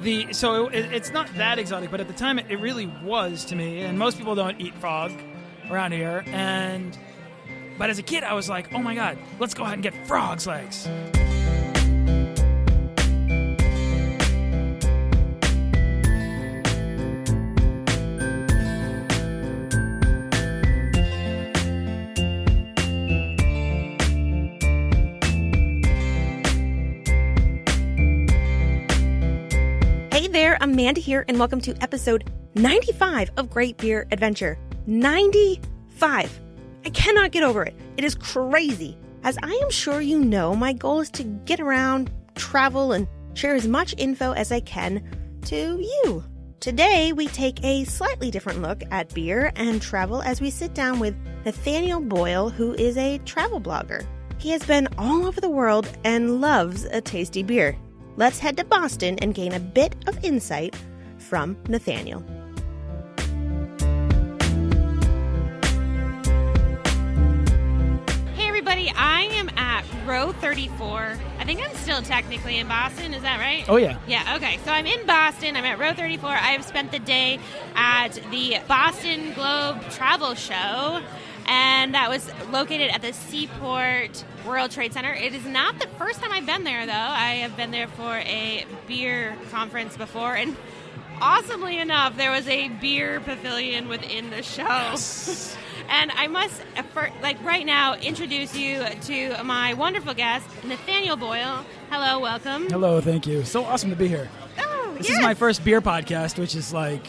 It's not that exotic, but at the time it really was to me. And most people don't eat frog around here. But as a kid, I was like, oh my God, let's go ahead and get frog's legs. Hey there, Amanda here, and welcome to episode 95 of Great Beer Adventure. 95! I cannot get over it. It is crazy. As I am sure you know, my goal is to get around, travel, and share as much info as I can to you. Today, we take a slightly different look at beer and travel as we sit down with Nathaniel Boyle, who is a travel blogger. He has been all over the world and loves a tasty beer. Let's head to Boston and gain a bit of insight from Nathaniel. Hey everybody, I am at row 34. I think I'm still technically in Boston, is that right? Oh yeah. Yeah, okay. So I'm in Boston, I'm at row 34. I have spent the day at the Boston Globe Travel Show, and that was located at the Seaport World Trade Center. It is not the first time I've been there, though. I have been there for a beer conference before, and awesomely enough, there was a beer pavilion within the show. Yes. And I must, right now, introduce you to my wonderful guest, Nathaniel Boyle. Hello, welcome. Hello, thank you. So awesome to be here. Oh, This is my first beer podcast, which is like,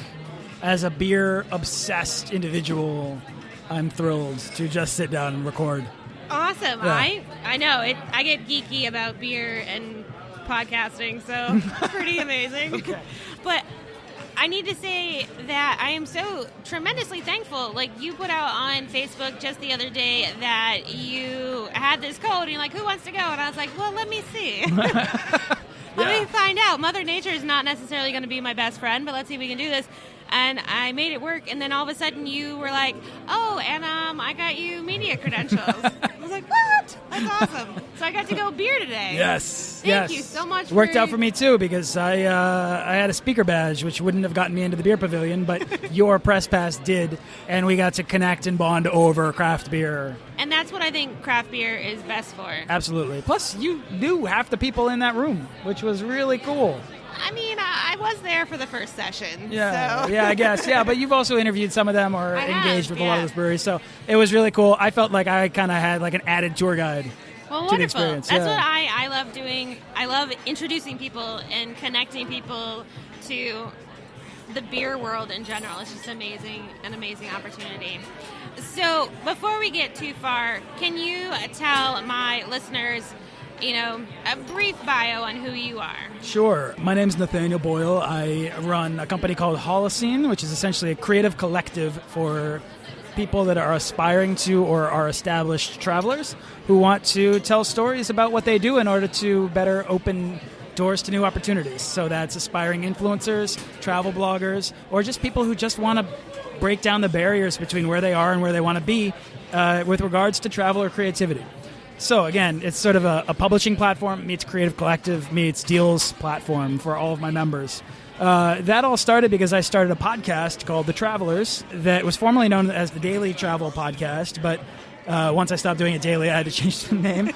as a beer-obsessed individual, I'm thrilled to just sit down and record. Awesome. Yeah. I know. I get geeky about beer and podcasting, so it's pretty amazing. Okay. But I need to say that I am so tremendously thankful. Like, you put out on Facebook just the other day that you had this code, and you're like, who wants to go? And I was like, well, let me see. Let me find out. Mother Nature is not necessarily going to be my best friend, but let's see if we can do this. And I made it work, and then all of a sudden you were like, oh, and I got you media credentials. I was like, what? That's awesome. So I got to go beer today. Yes. Thank you so much. Worked out for me, too, because I had a speaker badge, which wouldn't have gotten me into the beer pavilion, but your press pass did, and we got to connect and bond over craft beer. And that's what I think craft beer is best for. Absolutely. Plus, you knew half the people in that room, which was really cool. I mean, I was there for the first session. Yeah, so. yeah, I guess. Yeah, but you've also interviewed some of them or engaged with a lot of yeah. those breweries, so it was really cool. I felt like I kind of had like an added tour guide Well, to the wonderful. experience. That's yeah. what I love doing. I love introducing people and connecting people to the beer world in general. It's just amazing, an amazing opportunity. So before we get too far, can you tell my listeners, a brief bio on who you are? Sure. My name's Nathaniel Boyle. I run a company called Holocene, which is essentially a creative collective for people that are aspiring to or are established travelers who want to tell stories about what they do in order to better open doors to new opportunities. So that's aspiring influencers, travel bloggers, or just people who just want to break down the barriers between where they are and where they want to be with regards to travel or creativity. So again, it's sort of a publishing platform meets creative collective meets deals platform for all of my members. That all started because I started a podcast called The Travelers that was formerly known as the Daily Travel Podcast, but once I stopped doing it daily, I had to change the name.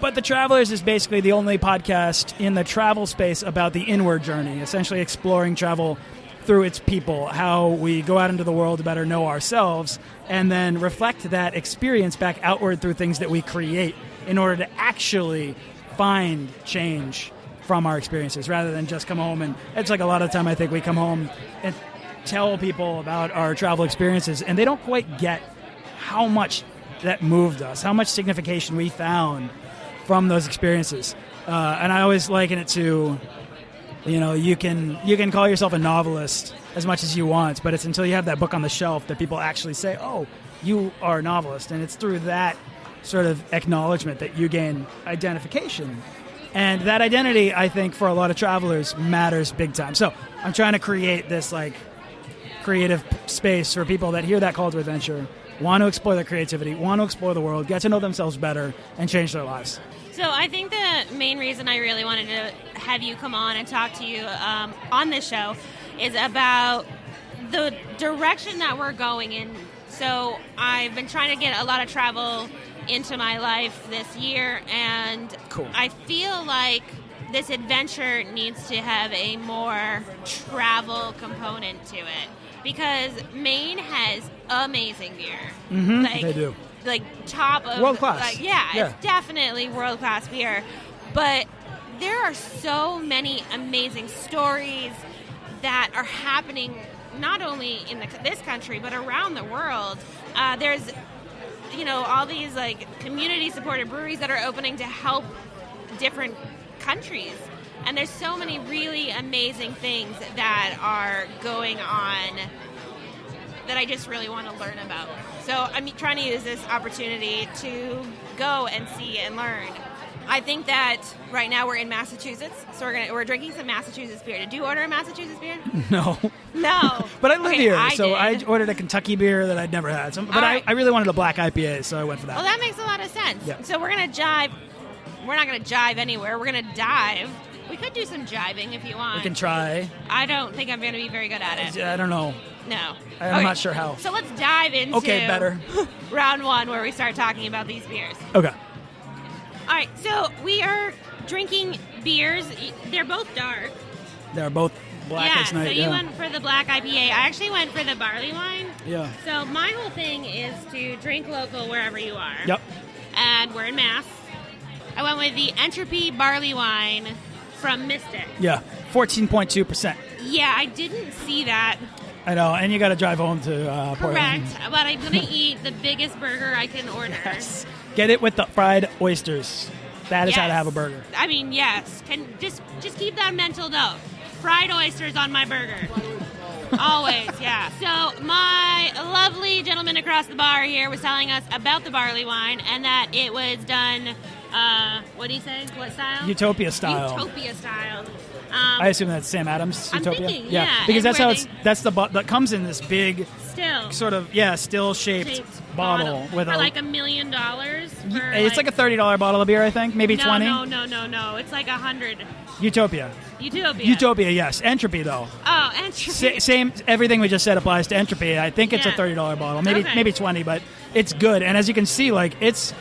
But The Travelers is basically the only podcast in the travel space about the inward journey, essentially exploring travel through its people, how we go out into the world to better know ourselves, and then reflect that experience back outward through things that we create in order to actually find change from our experiences, rather than just come home. And it's like a lot of time I think we come home and tell people about our travel experiences, and they don't quite get how much that moved us, how much signification we found from those experiences. And I always liken it to, you can call yourself a novelist as much as you want, but it's until you have that book on the shelf that people actually say, oh, you are a novelist. And it's through that sort of acknowledgement that you gain identification. And that identity, I think, for a lot of travelers matters big time. So I'm trying to create this creative space for people that hear that call to adventure, want to explore their creativity, want to explore the world, get to know themselves better, and change their lives. So I think the main reason I really wanted to have you come on and talk to you on this show is about the direction that we're going in. So I've been trying to get a lot of travel into my life this year, and Cool. I feel like this adventure needs to have a more travel component to it, because Maine has amazing beer. Mm-hmm, they do. Like top of World class. Like, yeah, it's definitely world class beer. But there are so many amazing stories that are happening not only in this country but around the world. There's all these like community supported breweries that are opening to help different countries, and there's so many really amazing things that are going on that I just really want to learn about. So I'm trying to use this opportunity to go and see and learn. I think that right now we're in Massachusetts, so we're drinking some Massachusetts beer. Did you order a Massachusetts beer? No. No. But I live here, I did. I ordered a Kentucky beer that I'd never had. But right. I really wanted a black IPA, so I went for that. Well, that makes a lot of sense. Yeah. So we're going to jive. We're not going to jive anywhere. We're going to dive. We could do some jiving if you want. We can try. I don't think I'm going to be very good at it. I don't know. No. I'm not sure how. So let's dive into better. round one, where we start talking about these beers. Okay. All right, so we are drinking beers. They're both dark. They're both black as night. So you went for the black IPA. I actually went for the barley wine. Yeah. So my whole thing is to drink local wherever you are. Yep. And we're in Mass. I went with the Entropy barley wine from Mystic. Yeah, 14.2%. Yeah, I didn't see that. I know, and you got to drive home to Portland. Correct, but I'm going to eat the biggest burger I can order. Yes. Get it with the fried oysters. That is how to have a burger. I mean, yes. Just keep that mental note. Fried oysters on my burger. Always, yeah. So my lovely gentleman across the bar here was telling us about the barley wine and that it was done, what do you say? What style? Utopia style. Utopia style. I assume that's Sam Adams. I'm Utopia. thinking, yeah. Because And that's that comes in this big still sort of still shaped bottle with for a like $1 million. It's like a $30 bottle of beer, I think, maybe 20. No. It's like 100. Utopia. Utopia, yes. Entropy, though. Oh, Entropy. Same. Everything we just said applies to Entropy. I think it's a $30 bottle, maybe 20, but it's good. And as you can see, like it's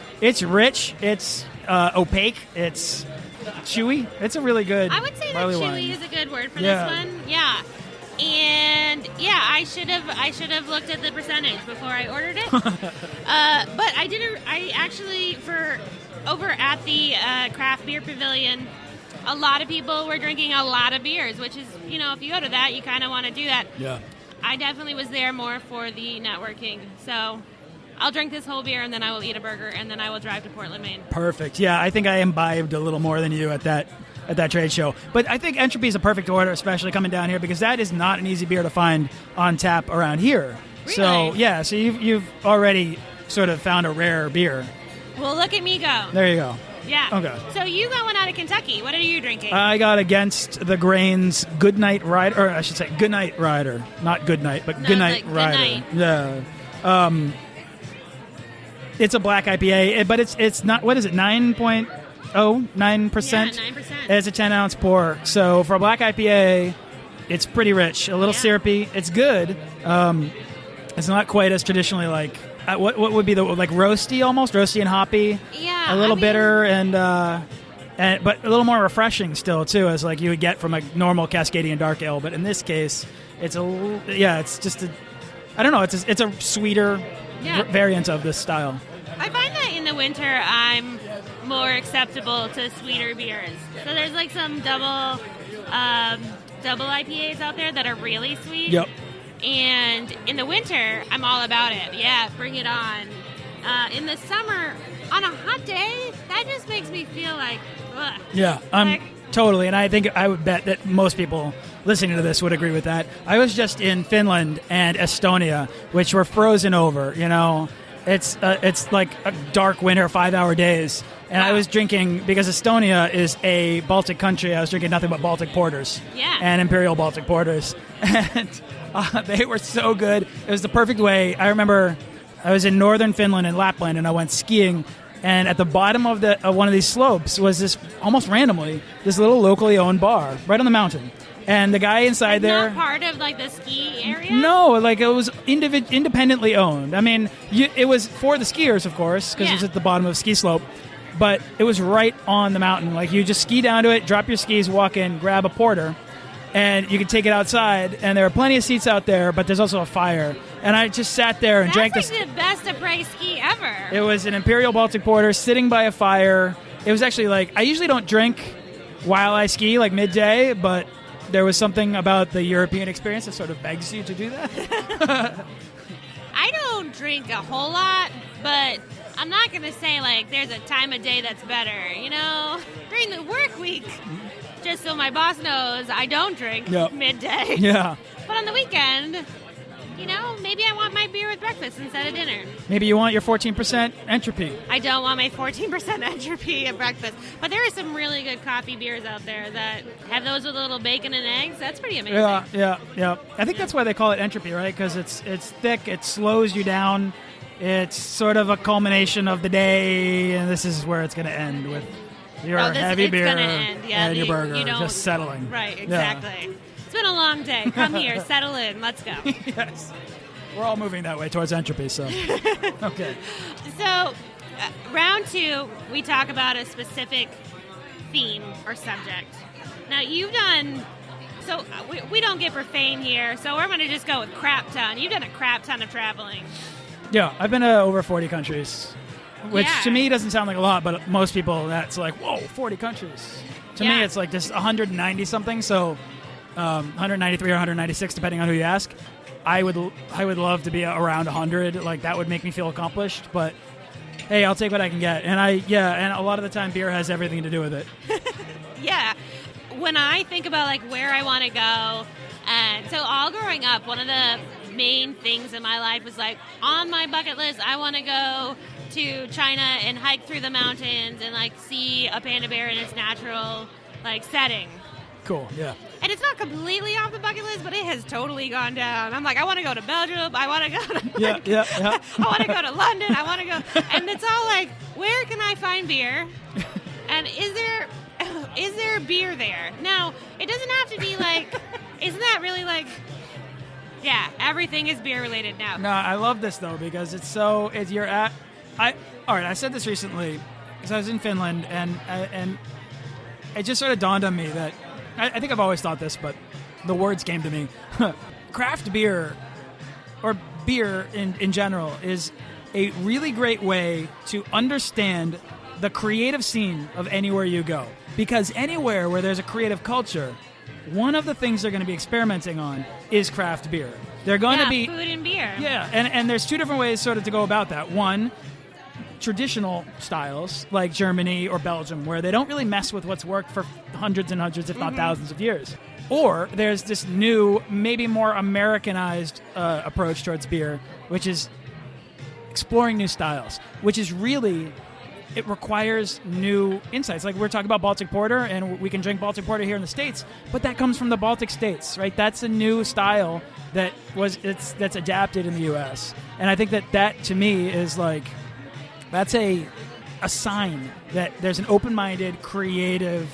rich, it's opaque, it's chewy. It's a really good. I would say that barley chewy wine. is a good word for this one. Yeah. And I should have looked at the percentage before I ordered it. But I didn't. I actually for over at the craft beer pavilion, a lot of people were drinking a lot of beers, which is if you go to that, you kind of want to do that. Yeah. I definitely was there more for the networking. So I'll drink this whole beer and then I will eat a burger and then I will drive to Portland, Maine. Perfect. Yeah, I think I imbibed a little more than you at that trade show. But I think Entropy is a perfect order, especially coming down here, because that is not an easy beer to find on tap around here. Really? So you've already sort of found a rare beer. Well, look at me go. There you go. Yeah. Okay. So you got one out of Kentucky. What are you drinking? I got Against the Grain's Goodnight Rider, or I should say Goodnight Rider. Not Goodnight, but Goodnight Rider. Goodnight. Yeah. It's a black IPA, but it's not, what is it, 9.09%? Yeah, 9%. It's a 10-ounce pour. So for a black IPA, it's pretty rich, a little syrupy. It's good. It's not quite as traditionally like, what would be the, like roasty almost? Roasty and hoppy? Yeah. A little bitter and but a little more refreshing still, too, as like you would get from a normal Cascadian dark ale. But in this case, it's it's just I don't know, it's a sweeter variant of this style. I find that in the winter I'm more acceptable to sweeter beers. So there's like some double IPAs out there that are really sweet. Yep. And in the winter, I'm all about it. Yeah, bring it on. In the summer, on a hot day, that just makes me feel like, ugh. Yeah, totally. And I think I would bet that most people listening to this would agree with that. I was just in Finland and Estonia, which were frozen over, It's like a dark winter, 5-hour days. And I was drinking, because Estonia is a Baltic country, I was drinking nothing but Baltic porters. Yeah. And Imperial Baltic porters. And they were so good. It was the perfect way. I remember I was in northern Finland and Lapland, and I went skiing And at the bottom of one of these slopes was this, almost randomly, this little locally owned bar right on the mountain. And the guy inside there... Not part of, like, the ski area? No, like, it was independently owned. I mean, it was for the skiers, of course, because it was at the bottom of a ski slope. But it was right on the mountain. Like, you just ski down to it, drop your skis, walk in, grab a porter, and you can take it outside. And there are plenty of seats out there, but there's also a fire. And I just sat there and drank this. That's like the best après ski ever. It was an Imperial Baltic Porter sitting by a fire. It was actually like, I usually don't drink while I ski, like midday, but there was something about the European experience that sort of begs you to do that. I don't drink a whole lot, but I'm not going to say, like, there's a time of day that's better. You know, during the work week, just so my boss knows, I don't drink midday. Yeah. But on the weekend, you know, maybe I want my beer with breakfast instead of dinner. Maybe you want your 14% entropy. I don't want my 14% entropy at breakfast. But there are some really good coffee beers out there that have those with a little bacon and eggs. That's pretty amazing. Yeah. I think that's why they call it entropy, right? Because it's thick, it slows you down. It's sort of a culmination of the day, and this is where it's going to end with your heavy beer and your burger just settling. Right, exactly. Yeah. It's been a long day. Come here, settle in. Let's go. Yes. We're all moving that way towards entropy, so. Okay. So, round 2, we talk about a specific theme or subject. Now, you've done... So, we don't get profane here, so we're going to just go with crap ton. You've done a crap ton of traveling. Yeah, I've been to over 40 countries, which to me doesn't sound like a lot, but most people, that's like, whoa, 40 countries. To me, it's like just 190-something, so 193 or 196, depending on who you ask. I would love to be around 100. Like, that would make me feel accomplished, but hey, I'll take what I can get. And and a lot of the time, beer has everything to do with it. Yeah. When I think about, like, where I want to go, and so all growing up, one of the main things in my life was, like, on my bucket list, I want to go to China and hike through the mountains and, like, see a panda bear in its natural, like, setting. Cool, yeah. And it's not completely off the bucket list, but it has totally gone down. I'm like, I want to go to Belgium. I want to go to... Yeah. I want to go to London. I want to go... And it's all like, where can I find beer? And is there beer there? Now, it doesn't have to be like... Isn't that really like... Yeah, everything is beer related now. No, I love this though because it's so. All right, I said this recently because I was in Finland and it just sort of dawned on me that I think I've always thought this, but the words came to me. Craft beer or beer in general is a really great way to understand the creative scene of anywhere you go, because anywhere where there's a creative culture, one of the things they're going to be experimenting on is craft beer. They're going to be... food and beer. Yeah, and there's two different ways sort of to go about that. One, traditional styles like Germany or Belgium, where they don't really mess with what's worked for hundreds and hundreds, if not thousands of years. Or there's this new, maybe more Americanized approach towards beer, which is exploring new styles, which is really... It requires new insights. Like we're talking about Baltic Porter, and we can drink Baltic Porter here in the States, but that comes from the Baltic states, right? That's a new style that's adapted in the U.S. And I think that to me is like, that's a sign that there's an open-minded, creative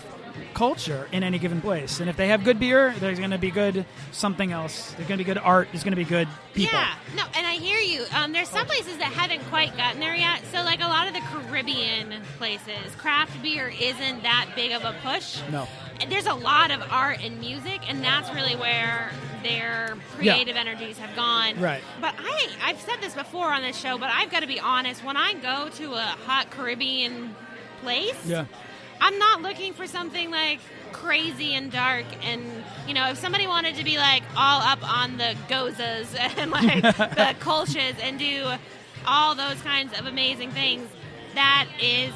culture in any given place. And if they have good beer, there's going to be good something else. There's going to be good art. There's going to be good people. Yeah, no, and I hear you. There's some places that haven't quite gotten there yet. So, like a lot of the Caribbean places, craft beer isn't that big of a push. No. There's a lot of art and music, and that's really where their creative energies have gone. Right. But I've said this before on this show, but I've got to be honest. When I go to a hot Caribbean place, I'm not looking for something like crazy and dark. And, you know, if somebody wanted to be like all up on the gozas and like the kolsches and do all those kinds of amazing things, that is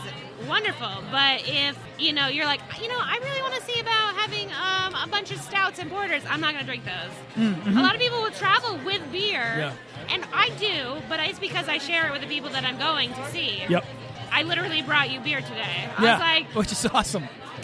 wonderful. But if, you know, you're like, you know, I really want to see about having a bunch of stouts and porters, I'm not going to drink those. Mm-hmm. A lot of people will travel with beer, and I do, but it's because I share it with the people that I'm going to see. Yep. I literally brought you beer today. I was like... Which is awesome.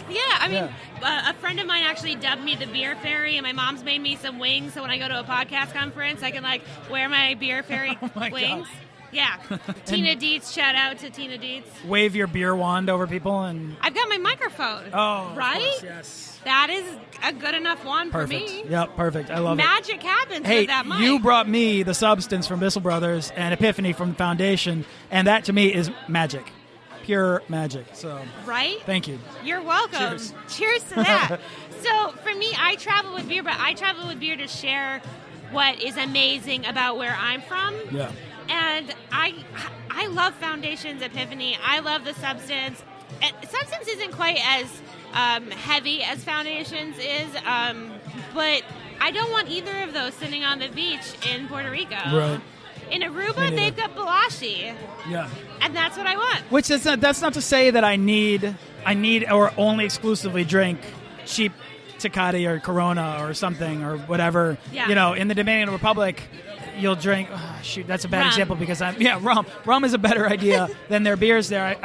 Yeah, I mean, a friend of mine actually dubbed me the beer fairy, and my mom's made me some wings, so when I go to a podcast conference, I can, like, wear my beer fairy wings. Yeah. Tina Dietz, shout out to Tina Dietz. Wave your beer wand over people and... I've got my microphone. Oh, right? Of course, yes. That is a good enough wand Perfect. for me. Yep, perfect. I love Magic happens Hey, with that mic. you brought me the Substance from Bissell Brothers and Epiphany from the Foundation, and that to me is magic. Pure magic. So, right? Thank you. You're welcome. Cheers. Cheers to that. So for me, I travel with beer, but I travel with beer to share what is amazing about where I'm from. Yeah. And I love Foundation's Epiphany. I love the Substance. And Substance isn't quite as heavy as Foundations is, but I don't want either of those sitting on the beach in Puerto Rico. Right. In Aruba, they've got Balashi. Yeah. And that's what I want. Which is that's not to say that I need or only exclusively drink cheap Tecate or Corona or something or whatever. Yeah. You know, in the Dominican Republic, you'll drink. Oh, shoot, that's a bad Rum. example because rum. Rum is a better idea than their beers there.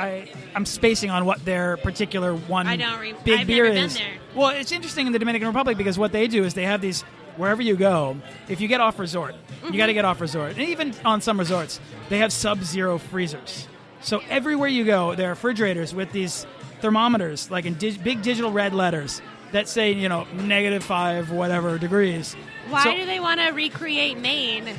I'm spacing on what their particular one big I've beer never is. been there. Well, it's interesting in the Dominican Republic because what they do is they have these. Wherever you go, if you get off resort, you got to get off resort. And even on some resorts, they have sub-zero freezers. So everywhere you go, there are refrigerators with these thermometers, like in big digital red letters, that say, -5 whatever degrees. Why do they want to recreate Maine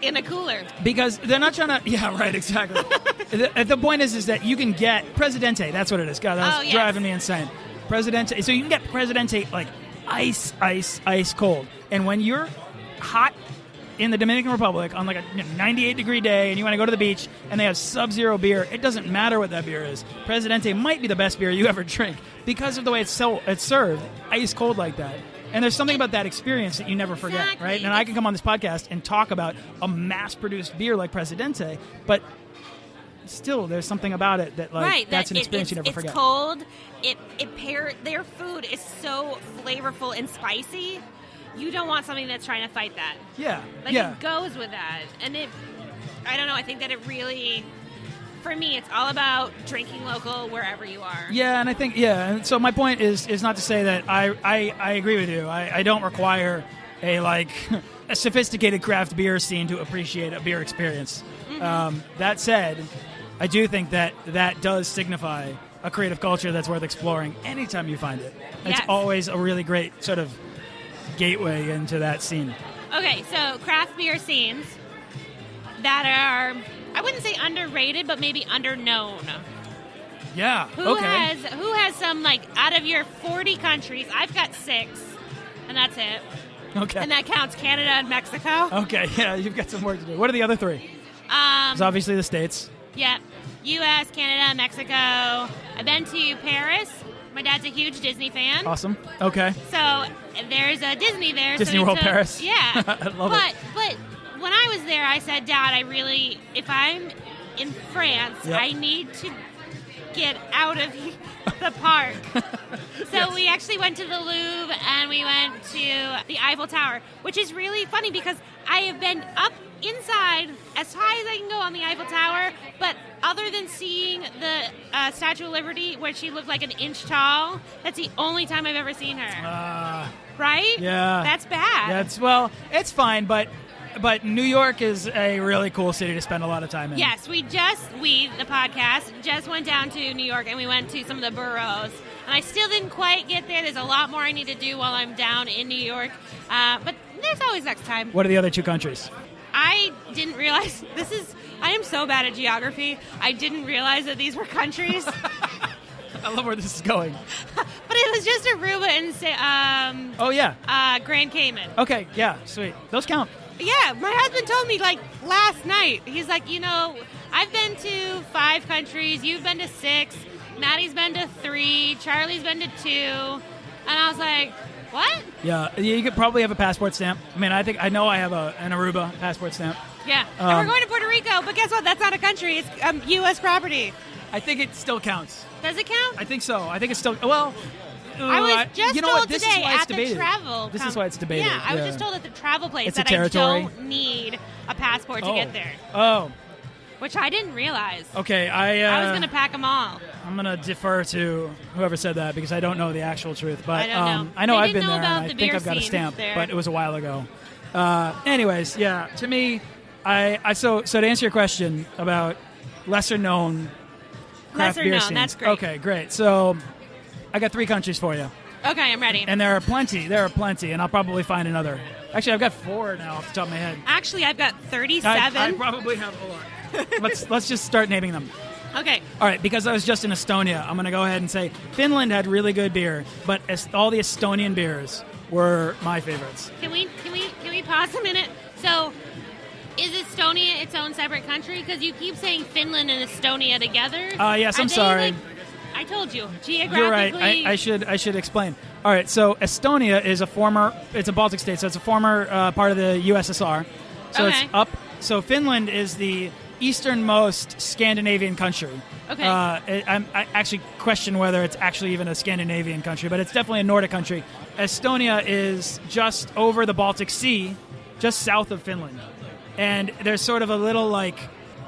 in a cooler? Because they're not trying to... Yeah, right, exactly. the point is that you can get Presidente. That's what it is. God, that's driving me insane. Presidente. So you can get Presidente, like, ice cold. And when you're hot in the Dominican Republic on like a 98-degree day and you want to go to the beach and they have sub-zero beer, it doesn't matter what that beer is. Presidente might be the best beer you ever drink because of the way it's served, ice cold like that. And there's something about that experience that you never forget, Exactly. right? And I can come on this podcast and talk about a mass-produced beer like Presidente, but still there's something about it that that's an experience you never forget. It's cold. Their food is so flavorful and spicy. You don't want something that's trying to fight that. Yeah. It goes with that. And I don't know, I think that it really, for me, it's all about drinking local wherever you are. Yeah, and I think, and so my point is not to say that I agree with you. I don't require a sophisticated craft beer scene to appreciate a beer experience. Mm-hmm. That said, I do think that does signify a creative culture that's worth exploring anytime you find it. It's always a really great sort of gateway into that scene. Okay, so craft beer scenes that are, I wouldn't say underrated, but maybe underknown. Yeah, Who has some, out of your 40 countries, I've got 6, and that's it. Okay. And that counts Canada and Mexico. Okay, yeah, you've got some work to do. What are the other 3? It's obviously the States. Yeah. U.S., Canada, Mexico. I've been to Paris. My dad's a huge Disney fan. Awesome. Okay. So there's a Disney there. Disney World Paris. Yeah. I love it. But when I was there, I said, Dad, if I'm in France, I need to get out of the park. So we actually went to the Louvre and we went to the Eiffel Tower, which is really funny because I have been up inside as high as I can go on the Eiffel Tower, but other than seeing the Statue of Liberty where she looked like an inch tall, that's the only time I've ever seen her. Right? Yeah. That's bad. It's fine, but New York is a really cool city to spend a lot of time in. Yes, the podcast, just went down to New York and we went to some of the boroughs. And I still didn't quite get there. There's a lot more I need to do while I'm down in New York. But there's always next time. What are the other 2 countries? I didn't realize I am so bad at geography. I didn't realize that these were countries. I love where this is going. But it was just Aruba and Grand Cayman. Okay, yeah, sweet. Those count. Yeah, my husband told me last night. He's like, I've been to 5 countries. You've been to 6. Maddie's been to 3. Charlie's been to 2. And I was like, what? Yeah, you could probably have a passport stamp. I mean, I know I have an Aruba passport stamp. Yeah, and we're going to Puerto Rico, but guess what? That's not a country. It's U.S. property. I think it still counts. Does it count? I think so. I think it's still... Well... I was just told this today is why it's at debated. the travel... This is why it's debated. Yeah, I was just told at the travel place it's a that territory. I don't need a passport to get there. Oh. Which I didn't realize. Okay, I was going to pack them all. I'm going to defer to whoever said that because I don't know the actual truth. But I don't know. I know They I've didn't been know there, about and I the think beer I've got a scenes stamp, there. but it was a while ago. Anyways, yeah, to me, So to answer your question about lesser known craft Lesser beer known, scenes. that's great. Okay, great. So I got 3 countries for you. Okay, I'm ready. And there are plenty, and I'll probably find another. Actually, I've got 4 now off the top of my head. Actually, I've got 37. I probably have a lot. Let's just start naming them. Okay. All right, because I was just in Estonia, I'm going to go ahead and say Finland had really good beer, but all the Estonian beers were my favorites. Can we pause a minute? So, is Estonia its own separate country? Because you keep saying Finland and Estonia together. Yes, I'm sorry. I told you, geographically. You're right. I should explain. All right, so Estonia is it's a Baltic state, so it's a former part of the USSR. So Okay. it's up. So Finland is the easternmost Scandinavian country. Okay. I actually question whether it's actually even a Scandinavian country, but it's definitely a Nordic country. Estonia is just over the Baltic Sea, just south of Finland. And there's sort of a little like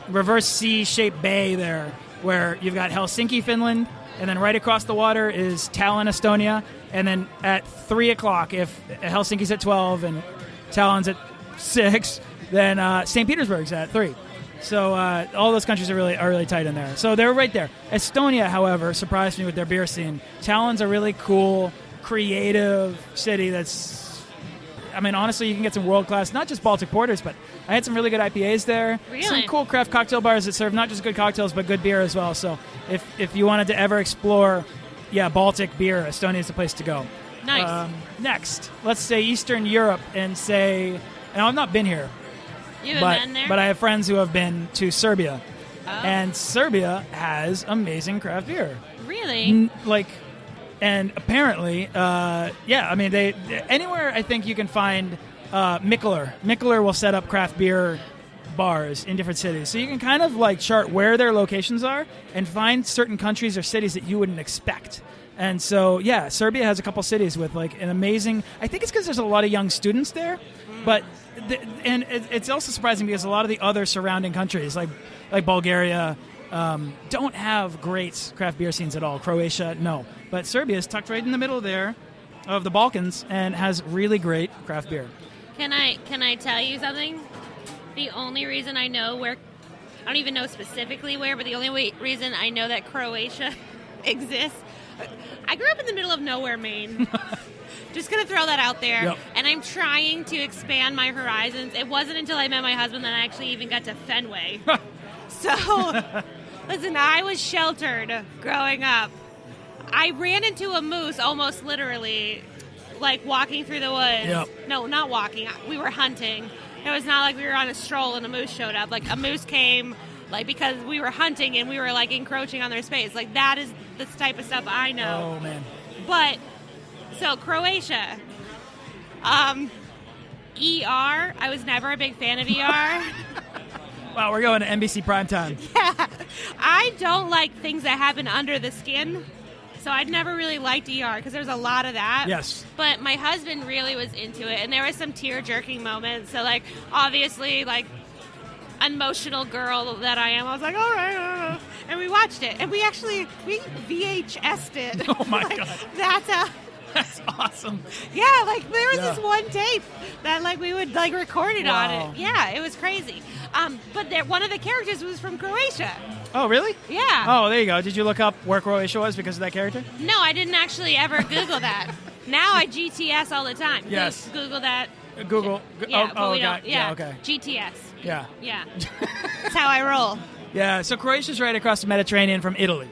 reverse C-shaped bay there where you've got Helsinki, Finland, and then right across the water is Tallinn, Estonia, and then at 3 o'clock, if Helsinki's at 12 and Tallinn's at 6, then St. Petersburg's at 3. So all those countries are really tight in there. So they're right there. Estonia, however, surprised me with their beer scene. Tallinn's a really cool, creative city that's, I mean, honestly, you can get some world-class, not just Baltic porters, but I had some really good IPAs there. Really? Some cool craft cocktail bars that serve not just good cocktails, but good beer as well. So if you wanted to ever explore, Baltic beer, Estonia is the place to go. Nice. Next, let's say Eastern Europe and I've not been here. You haven't been there? But I have friends who have been to Serbia. Oh. And Serbia has amazing craft beer. Really? And apparently, I mean, they anywhere I think you can find Mikkeller. Mikkeller will set up craft beer bars in different cities. So you can kind of like chart where their locations are and find certain countries or cities that you wouldn't expect. And so, Serbia has a couple cities with like an amazing, I think it's because there's a lot of young students there, but it's also surprising because a lot of the other surrounding countries like Bulgaria don't have great craft beer scenes at all. Croatia, no. But Serbia is tucked right in the middle there of the Balkans and has really great craft beer. Can I tell you something? The only reason I know where, I don't even know specifically where, but the only reason I know that Croatia exists, I grew up in the middle of nowhere, Maine. Just going to throw that out there. Yep. And I'm trying to expand my horizons. It wasn't until I met my husband that I actually even got to Fenway. So, listen, I was sheltered growing up. I ran into a moose almost literally, like walking through the woods. Yep. No, not walking. We were hunting. It was not like we were on a stroll and a moose showed up. Like, a moose came, like, because we were hunting and we were, like, encroaching on their space. Like, that is the type of stuff I know. Oh, man. But, so, Croatia. ER, I was never a big fan of ER. Wow, we're going to NBC primetime. Yeah. I don't like things that happen under the skin. So I'd never really liked ER because there's a lot of that. Yes. But my husband really was into it, and there was some tear-jerking moments. So, like, obviously, like, emotional girl that I am, I was like, all right. And we watched it. And we VHS'd it. Oh, my like, God. That's awesome. Yeah, like, there was this one tape that, like, we would, like, record it on it. Yeah, it was crazy. But one of the characters was from Croatia. Oh, really? Yeah. Oh, there you go. Did you look up where Croatia was because of that character? No, I didn't actually ever Google that. Now I GTS all the time. Yes. Google that. Google. Yeah, but we God. don't. Yeah. Okay. GTS. Yeah. Yeah. That's how I roll. Yeah, so Croatia's right across the Mediterranean from Italy.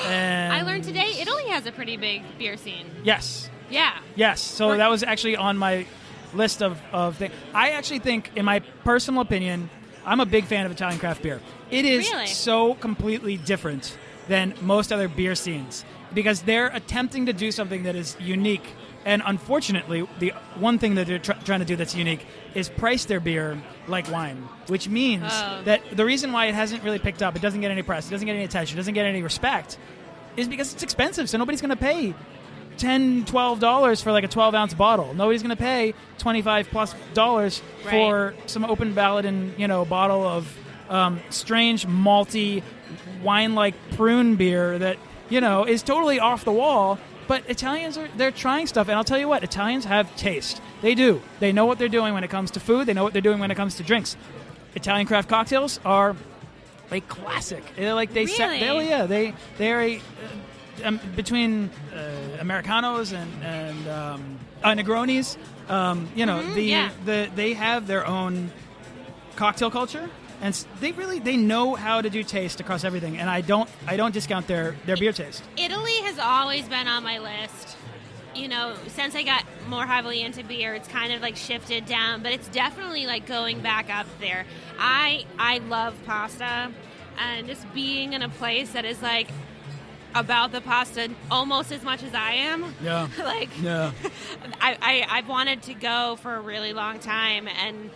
And I learned today Italy has a pretty big beer scene. Yes. Yeah. Yes. So that was actually on my list of things. I actually think, in my personal opinion, I'm a big fan of Italian craft beer. It is Really? so completely different than most other beer scenes because they're attempting to do something that is unique. And unfortunately, the one thing that they're trying to do that's unique is price their beer like wine, which means that the reason why it hasn't really picked up, it doesn't get any press, it doesn't get any attention, it doesn't get any respect, is because it's expensive. So nobody's going to pay $10, $12 for like a 12-ounce bottle. Nobody's going to pay $25+ for some open ballot and bottle of strange malty wine-like prune beer that is totally off the wall. But Italians they're trying stuff, and I'll tell you what, Italians have taste. They do. They know what they're doing when it comes to food. They know what they're doing when it comes to drinks. Italian craft cocktails are a classic. Really? They are between Americanos and Negronis. They have their own cocktail culture, and they know how to do taste across everything. And I don't discount their beer taste. Italy has always been on my list. Since I got more heavily into beer, it's kind of like shifted down, but it's definitely like going back up there. I love pasta, and just being in a place that is like about the pasta almost as much as I am. Yeah. I've wanted to go for a really long time, and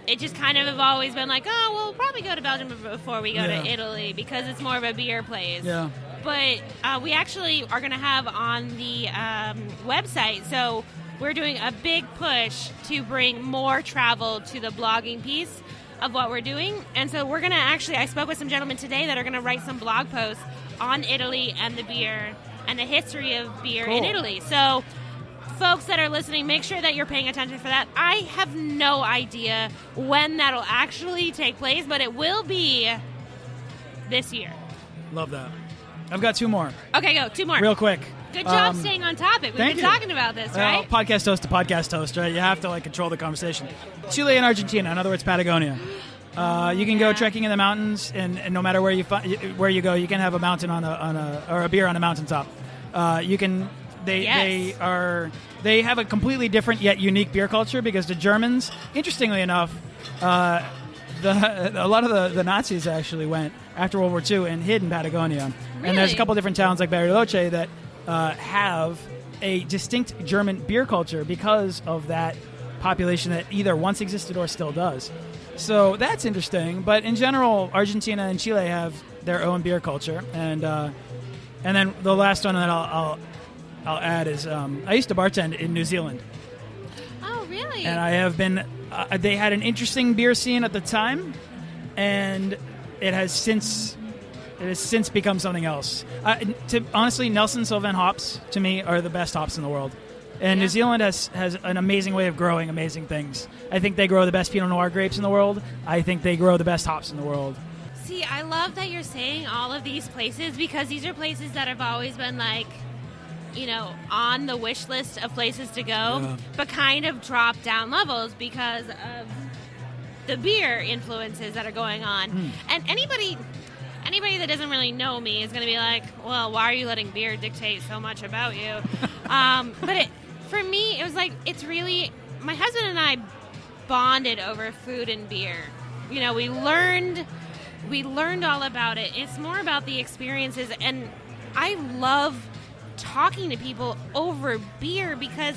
it just kind of have always been like, oh, we'll probably go to Belgium before we go to Italy because it's more of a beer place. Yeah. But we actually are going to have on the website, so we're doing a big push to bring more travel to the blogging piece of what we're doing. And so we're going to I spoke with some gentlemen today that are going to write some blog posts on Italy and the beer and the history of beer in Italy. So folks that are listening, make sure that you're paying attention for that. I have no idea when that'll actually take place, but it will be this year. Love that. I've got 2 more. Okay, go. 2 more. Real quick. Good job staying on topic. We've been talking about this, right? Podcast host to podcast host, right? You have to control the conversation. Chile and Argentina, in other words, Patagonia. You can go trekking in the mountains, and no matter where you go, you can have a mountain or a beer on a mountaintop. They have a completely different yet unique beer culture because the Germans, interestingly enough, a lot of the Nazis actually went after World War II and hid in Patagonia. Really? And there's a couple different towns like Bariloche that have a distinct German beer culture because of that population that either once existed or still does. So that's interesting. But in general, Argentina and Chile have their own beer culture. And then the last one that I'll add is I used to bartend in New Zealand. Oh, really? And I have been. They had an interesting beer scene at the time, and it has since become something else. Honestly, Nelson Sauvin hops to me are the best hops in the world. And New Zealand has an amazing way of growing amazing things. I think they grow the best Pinot Noir grapes in the world. I think they grow the best hops in the world. See, I love that you're saying all of these places because these are places that have always been on the wish list of places to go, but kind of drop down levels because of the beer influences that are going on. And anybody that doesn't really know me is going to be like, well, why are you letting beer dictate so much about you? But for me, it was like, it's really, my husband and I bonded over food and beer. We learned all about it. It's more about the experiences, and I love talking to people over beer because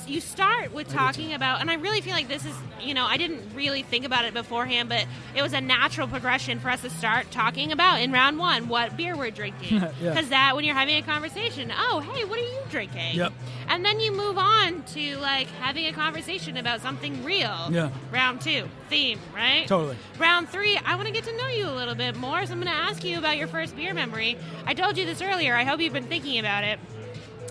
you start with talking about, and I really feel like this is, I didn't really think about it beforehand, but it was a natural progression for us to start talking about in round 1 what beer we're drinking. Because that when you're having a conversation, oh, hey, what are you drinking? Yep. And then you move on to having a conversation about something real. Yeah. Round 2, theme, right? Totally. Round 3, I want to get to know you a little bit more, so I'm going to ask you about your first beer memory. I told you this earlier. I hope you've been thinking about it.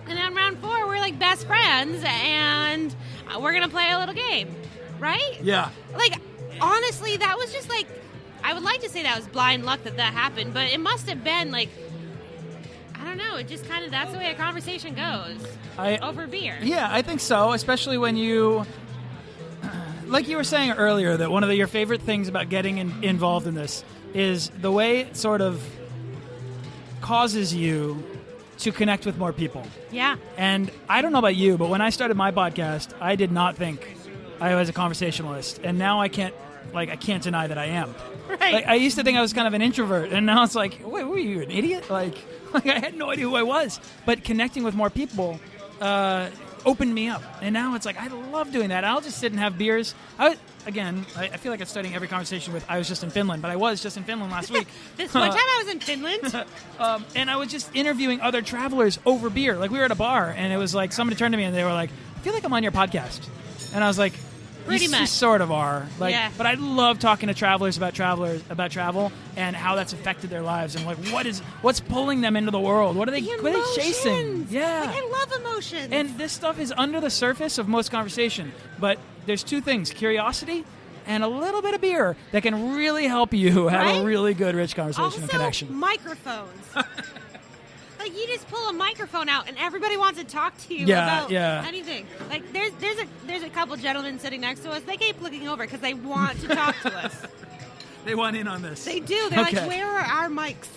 And then round 4, we're like best friends, and we're going to play a little game, right? Yeah. Honestly, that was just I would like to say that was blind luck that happened, but it must have been I don't know, it just kind of, that's the way a conversation goes over beer. Yeah, I think so, especially when you, like you were saying earlier, that one of your favorite things about getting involved in this is the way it sort of causes you to connect with more people. Yeah. And I don't know about you, but when I started my podcast, I did not think I was a conversationalist. And now I can't deny that I am. Right. I used to think I was kind of an introvert, and now it's like, wait, were you an idiot? I had no idea who I was. But connecting with more people opened me up. And now it's like, I love doing that. I'll just sit and have beers. I feel like I'm starting every conversation with, I was just in Finland, but I was just in Finland last week. This one time I was in Finland. And I was just interviewing other travelers over beer. We were at a bar, and it was like, somebody turned to me and they were like, I feel like I'm on your podcast. And I was like, Pretty much. You sort of are. Yeah. But I love talking to travelers about travel and how that's affected their lives and what's pulling them into the world. What are they chasing? Yeah. I love emotions. And this stuff is under the surface of most conversation. But there's 2 things, curiosity and a little bit of beer that can really help you have Right? a really good, rich conversation Also, and connection. microphones. Like, you just pull a microphone out and everybody wants to talk to you Yeah, about yeah. anything. Like, there's a couple gentlemen sitting next to us. They keep looking over because they want to talk to us. They want in on this. They do. They're Okay. like, where are our mics?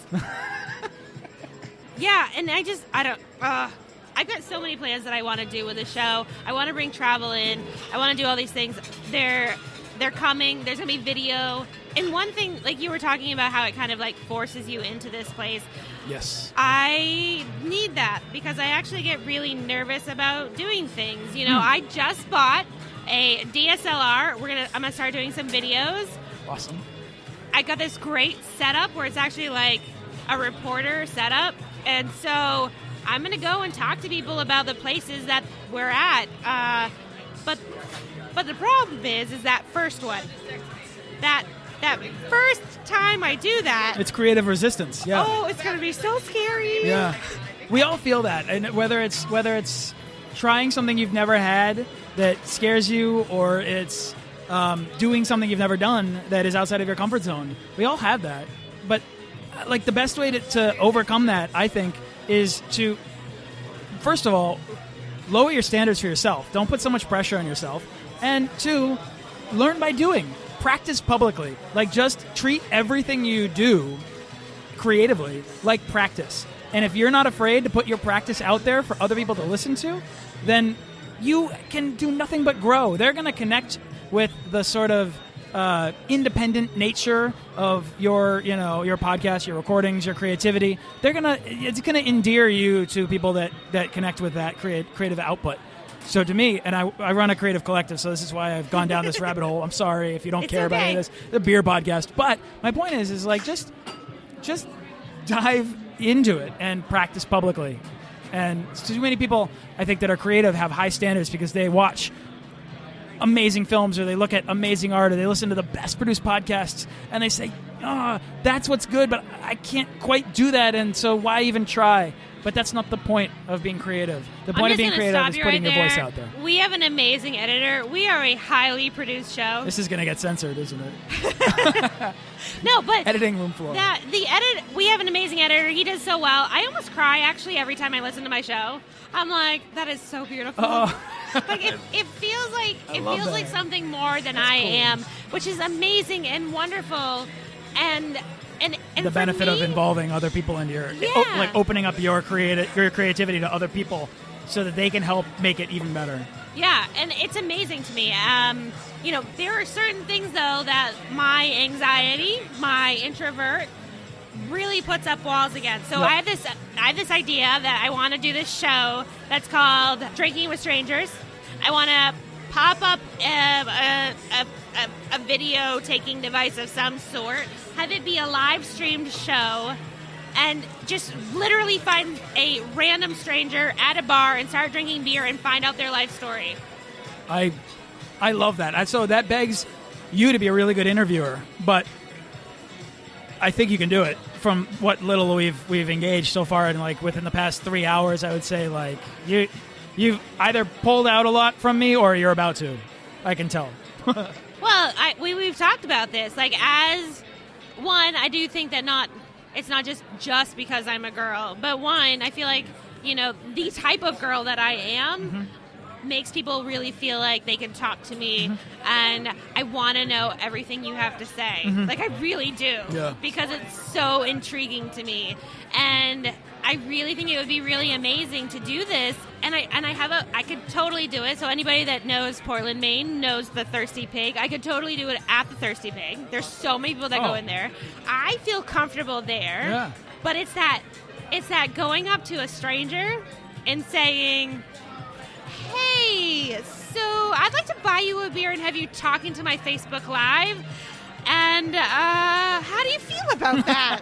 Yeah, and I've got so many plans that I want to do with the show. I want to bring travel in. I want to do all these things. They're coming. There's going to be video. And one thing, like you were talking about how it kind of like forces you into this place. Yes. I need that because I actually get really nervous about doing things. You know, I just bought a DSLR. I'm gonna start doing some videos. Awesome. I got this great setup where it's actually like a reporter setup, and so I'm gonna go and talk to people about the places that we're at. But the problem is that first one, that first time I do that, It's creative resistance. Yeah. oh, it's gonna be so scary. Yeah, we all feel that, and whether it's trying something you've never had that scares you, or it's doing something you've never done that is outside of your comfort zone, we all have that. But like the best way to overcome that, I think, is to first of all lower your standards for yourself. Don't put so much pressure on yourself, and two, learn by doing. Practice publicly. Like, just treat everything you do creatively like practice. And if you're not afraid to put your practice out there for other people to listen to, then you can do nothing but grow. They're going to connect with the sort of independent nature of your podcast, your recordings, your creativity. It's gonna endear you to people that connect with that creative output. So to me, and I run a creative collective, so this is why I've gone down this rabbit hole. I'm sorry if you don't care about any of this. The beer podcast. But my point is like just dive into it and practice publicly. And too many people, I think, that are creative have high standards because they watch amazing films, or they look at amazing art, or they listen to the best produced podcasts, and they say, that's what's good, but I can't quite do that, and so why even try? But that's not the point of being creative. The point of being creative is putting your voice out there. We have an amazing editor. We are a highly produced show. This is going to get censored, isn't it? No, but editing room floor. We have an amazing editor. He does so well. I almost cry actually every time I listen to my show. I'm like, that is so beautiful. Like it feels like something more than I am, which is amazing and wonderful. And the benefit of involving other people into your like opening up your creativity to other people so that they can help make it even better. Yeah, and it's amazing to me. There are certain things though that my anxiety, my introvert, really puts up walls against. So I have this idea that I want to do this show that's called Drinking with Strangers. I want to pop up a video taking device of some sort, have it be a live streamed show, and just literally find a random stranger at a bar and start drinking beer and find out their life story. I love that. So that begs you to be a really good interviewer, but I think you can do it. From what little we've engaged so far, and like within the past 3 hours, I would say like you've either pulled out a lot from me or you're about to. I can tell. Well, we've talked about this. Like, as one, I do think that it's not just because I'm a girl, but one, I feel like, the type of girl that I am makes people really feel like they can talk to me, and I want to know everything you have to say. Like, I really do, because it's so intriguing to me, and I really think it would be really amazing to do this, and I could totally do it. So anybody that knows Portland, Maine knows the Thirsty Pig. I could totally do it at the Thirsty Pig. There's so many people that go in there. I feel comfortable there, but it's that going up to a stranger and saying, hey, so I'd like to buy you a beer and have you talking to my Facebook Live, and how do you feel about that?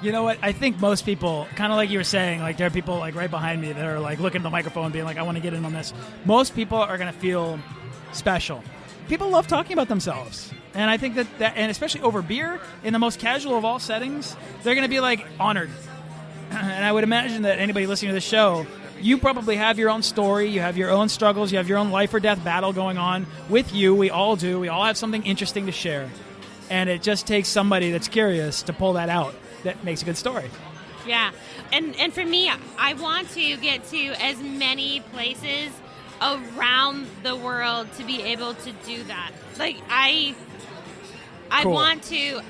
You know what? I think most people, kind of like you were saying, like there are people like right behind me that are like looking at the microphone being like, I want to get in on this. Most people are going to feel special. People love talking about themselves. And I think that and especially over beer, in the most casual of all settings, they're going to be like honored. And I would imagine that anybody listening to this show you probably have your own story, you have your own struggles, you have your own life or death battle going on with you. We all do. We all have something interesting to share. And it just takes somebody that's curious to pull that out. That makes a good story. Yeah. And for me, I want to get to as many places around the world to be able to do that. Like, I want to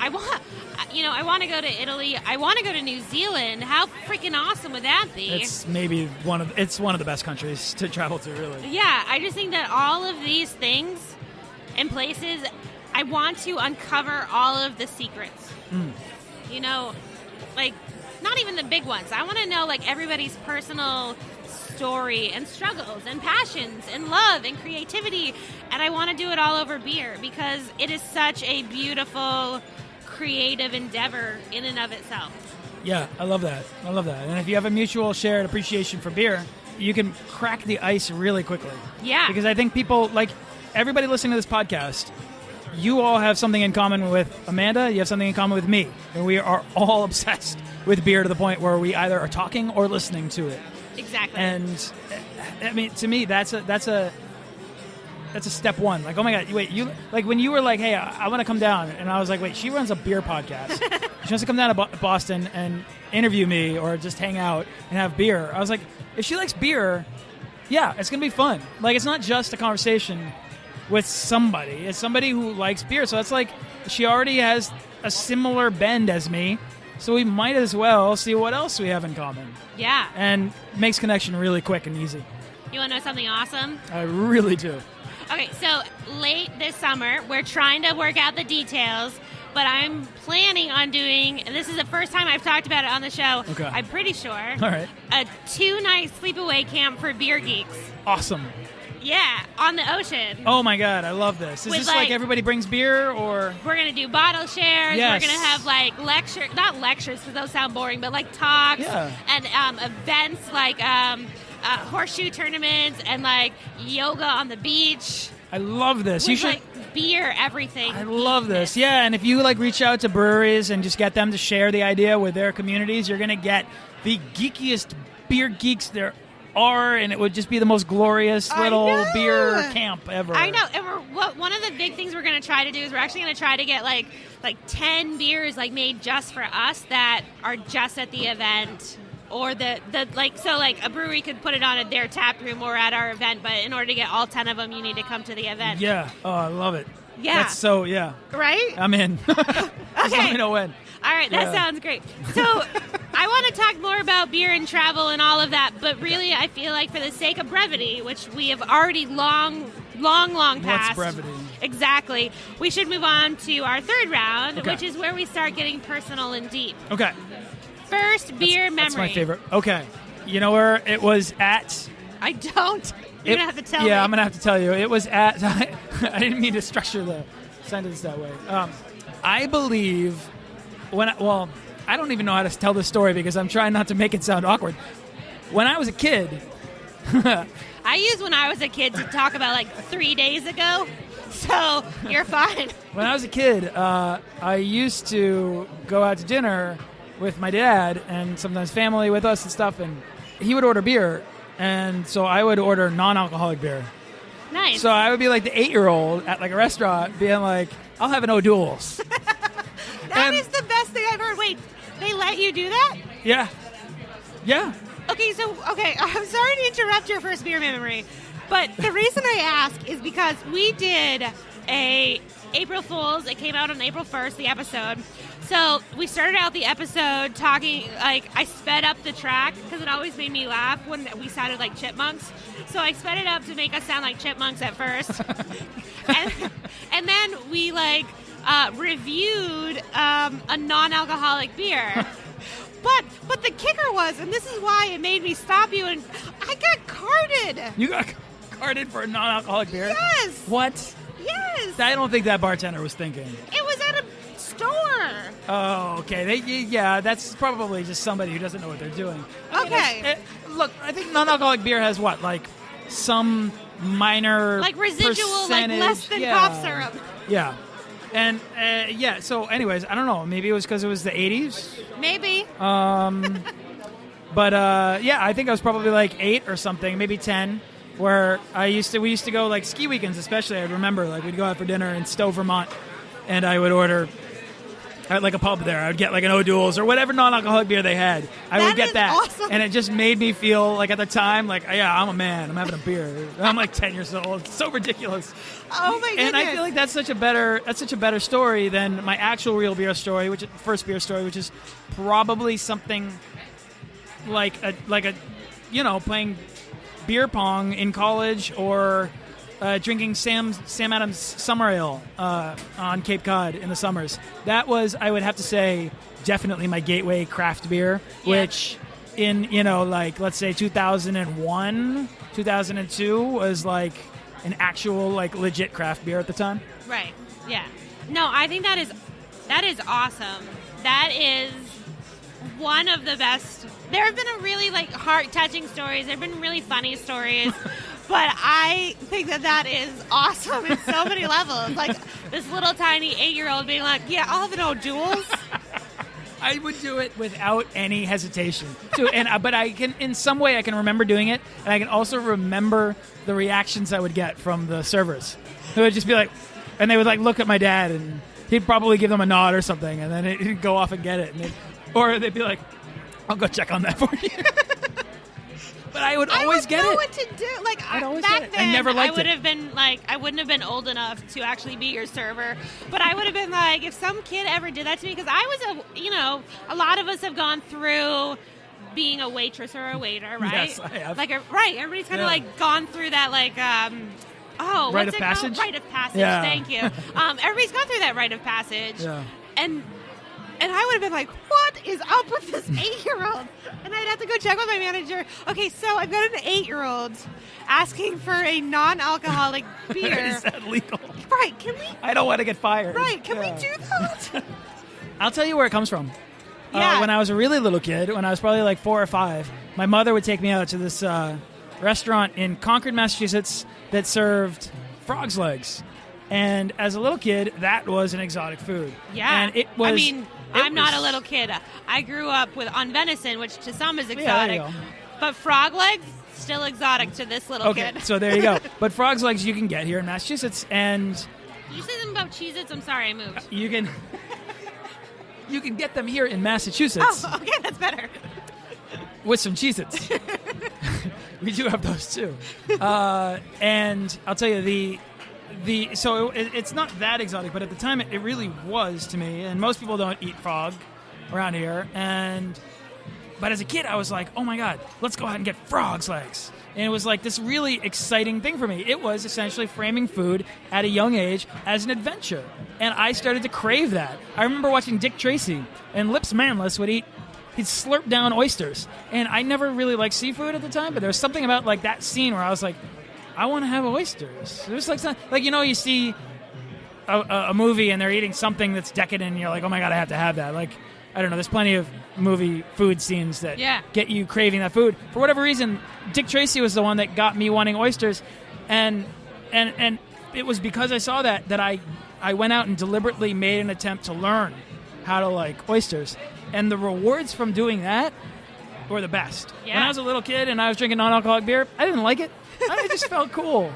go to Italy. I want to go to New Zealand. How freaking awesome would that be? It's one of the best countries to travel to, really. Yeah, I just think that all of these things and places, I want to uncover all of the secrets. You know, like, not even the big ones. I want to know, like, everybody's personal story and struggles and passions and love and creativity, and I want to do it all over beer because it is such a beautiful, creative endeavor in and of itself. Yeah, I love that. And if you have a mutual shared appreciation for beer, you can crack the ice really quickly. Yeah. Because I think people, like, everybody listening to this podcast, you all have something in common with Amanda, you have something in common with me, and we are all obsessed with beer to the point where we either are talking or listening to it. Exactly. And I mean, to me, that's a step one. Like, oh my God, wait, you, like, when you were like, hey, I want to come down, and I was like, wait, she runs a beer podcast. She wants to come down to Boston and interview me or just hang out and have beer. I was like, if she likes beer, yeah, it's gonna be fun. Like, it's not just a conversation with somebody. It's somebody who likes beer. So it's like she already has a similar bend as me. So we might as well see what else we have in common. Yeah. And makes connection really quick and easy. You want to know something awesome? I really do. Okay, so late this summer, we're trying to work out the details, but I'm planning on doing, and this is the first time I've talked about it on the show, okay. I'm pretty sure, all right, a 2-night sleepaway camp for beer geeks. Awesome. Yeah, on the ocean. Oh my God, I love this. Is this like everybody brings beer, or? We're going to do bottle shares. Yes. We're going to have like not lectures because those sound boring, but like talks and events like horseshoe tournaments and like yoga on the beach. I love this. With, you should like beer, everything. I love this. Yeah, and if you like reach out to breweries and just get them to share the idea with their communities, you're going to get the geekiest beer geeks there are, and it would just be the most glorious little beer camp ever. I know. And one of the big things we're going to try to do is we're actually going to try to get like 10 beers like made just for us that are just at the event, or the like a brewery could put it on at their tap room or at our event, but in order to get all 10 of them, you need to come to the event. Yeah. Oh, I love it. Yeah. That's so, yeah. Right? I'm in. Okay. Just let me know when. All right, that sounds great. So I want to talk more about beer and travel and all of that, but really I feel like for the sake of brevity, which we have already long passed. What's brevity? Exactly. We should move on to our third round, which is where we start getting personal and deep. Okay. First beer memory. That's my favorite. Okay. You know where it was at? I don't. You're going to have to tell me. Yeah, I'm going to have to tell you. It was at... I didn't mean to structure the sentence that way. I believe... I don't even know how to tell this story because I'm trying not to make it sound awkward. When I was a kid... I used when I was a kid to talk about like 3 days ago, so you're fine. When I was a kid, I used to go out to dinner with my dad and sometimes family with us and stuff, and he would order beer, and so I would order non-alcoholic beer. Nice. So I would be like the 8-year-old at like a restaurant being like, I'll have an O'Doul's. That is the best thing I've heard. Wait, they let you do that? Yeah. Yeah. Okay, I'm sorry to interrupt your first beer memory, but the reason I ask is because we did a April Fool's. It came out on April 1st, the episode. So we started out the episode talking, like, I sped up the track because it always made me laugh when we sounded like chipmunks. So I sped it up to make us sound like chipmunks at first. and then we, like, reviewed a non-alcoholic beer. But the kicker was, and this is why it made me stop you, and I got carded. You got carded for a non-alcoholic beer? Yes. What? Yes. I don't think that bartender was thinking. It was at a store. Oh, okay. That's probably just somebody who doesn't know what they're doing. Okay. Look, I think non-alcoholic beer has what, like some minor like residual, like percentage. less than cough syrup. Yeah. And, so anyways, I don't know. Maybe it was because it was the 80s. Maybe. But yeah, I think I was probably like 8 or something, maybe 10. Where we used to go like ski weekends, especially. I remember like we'd go out for dinner in Stowe, Vermont, and I would order at like a pub there. I would get like an O'Doul's or whatever non-alcoholic beer they had. I would get that, awesome. And it just made me feel like at the time, like yeah, I'm a man. I'm having a beer. I'm like 10 years old. It's so ridiculous. Oh my goodness! And I feel like that's such a better story than my actual real beer story, first beer story, which is probably something like a playing beer pong in college or drinking Sam Adams Summer Ale on Cape Cod in the summers. That was, I would have to say, definitely my gateway craft beer, which in, like, let's say 2001, 2002 was like an actual, like, legit craft beer at the time. Right. Yeah. No, I think that is awesome. That is one of the best. There have been a really like heart-touching stories. There have been really funny stories, but I think that is awesome in so many levels. Like this little tiny 8-year-old being like, "Yeah, I'll have an O'Doul's." I would do it without any hesitation. But I can, in some way, I can remember doing it, and I can also remember the reactions I would get from the servers. Who would just be like, and they would like look at my dad, and he'd probably give them a nod or something, and then he'd go off and get it, or they'd be like, I'll go check on that for you. But I would always get it. I would know what to do. Like back then, I never liked it. I wouldn't have been old enough to actually be your server. But I would have been like, if some kid ever did that to me, because I was a lot of us have gone through being a waitress or a waiter, right? Yes, I have. Like, right. Everybody's kind of like gone through that, like, rite of passage? Rite of passage. Yeah. Thank you. Everybody's gone through that rite of passage. Yeah. And I would have been like, what is up with this 8-year-old? And I'd have to go check with my manager. Okay, so I've got an 8-year-old asking for a non-alcoholic beer. Is that legal? Right, can we? I don't want to get fired. Right, can we do that? I'll tell you where it comes from. Yeah. When I was a really little kid, when I was probably like 4 or 5, my mother would take me out to this restaurant in Concord, Massachusetts that served frog's legs. And as a little kid, that was an exotic food. Yeah. And it was... I'm not a little kid. I grew up on venison, which to some is exotic. Yeah, but frog legs, still exotic to this little kid. Okay, so there you go. But frog's legs you can get here in Massachusetts, and... You said something about Cheez-Its? I'm sorry, I moved. You can get them here in Massachusetts. Oh, okay, that's better. With some Cheez-Its. We do have those, too. And I'll tell you, it's not that exotic, but at the time it really was to me. And most people don't eat frog around here. But as a kid, I was like, oh my God, let's go out and get frog's legs. And it was like this really exciting thing for me. It was essentially framing food at a young age as an adventure. And I started to crave that. I remember watching Dick Tracy, and Lips Manless he'd slurp down oysters. And I never really liked seafood at the time, but there was something about like that scene where I was like, I want to have oysters. It was like you see a movie and they're eating something that's decadent and you're like, oh my God, I have to have that. Like, I don't know, there's plenty of movie food scenes that get you craving that food. For whatever reason, Dick Tracy was the one that got me wanting oysters. And it was because I saw that I went out and deliberately made an attempt to learn how to like oysters. And the rewards from doing that were the best. Yeah. When I was a little kid and I was drinking non-alcoholic beer, I didn't like it. I just felt cool.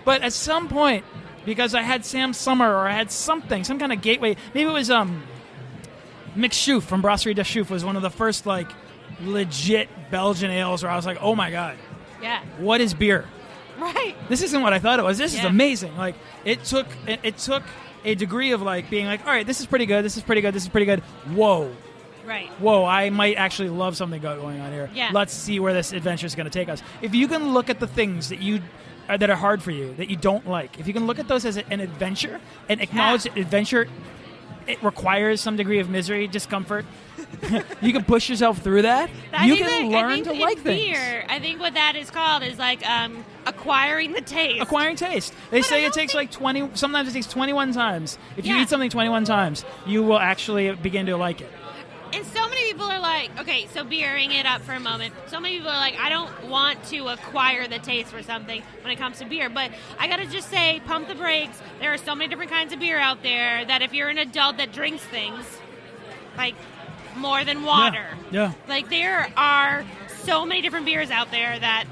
But at some point, because I had Sam Summer or I had some kind of gateway, maybe it was Mick Schoof from Brasserie de Schoof was one of the first like legit Belgian ales where I was like, oh my God, what is beer? Right. This isn't what I thought it was. This is amazing. Like it took a degree of like being like, all right, this is pretty good. This is pretty good. This is pretty good. Whoa. Right. Whoa, I might actually love something going on here. Yeah. Let's see where this adventure is going to take us. If you can look at the things that are hard for you, that you don't like, if you can look at those as an adventure and acknowledge that adventure, it requires some degree of misery, discomfort. You can push yourself through that. You can learn to like things. I think what that is called is like acquiring the taste. Acquiring taste. They say it takes like 20, sometimes it takes 21 times. If you eat something 21 times, you will actually begin to like it. And so many people are like, okay, so beering it up for a moment. So many people are like, I don't want to acquire the taste for something when it comes to beer. But I got to just say, pump the brakes. There are so many different kinds of beer out there that if you're an adult that drinks things, like, more than water. Yeah. Like, there are so many different beers out there that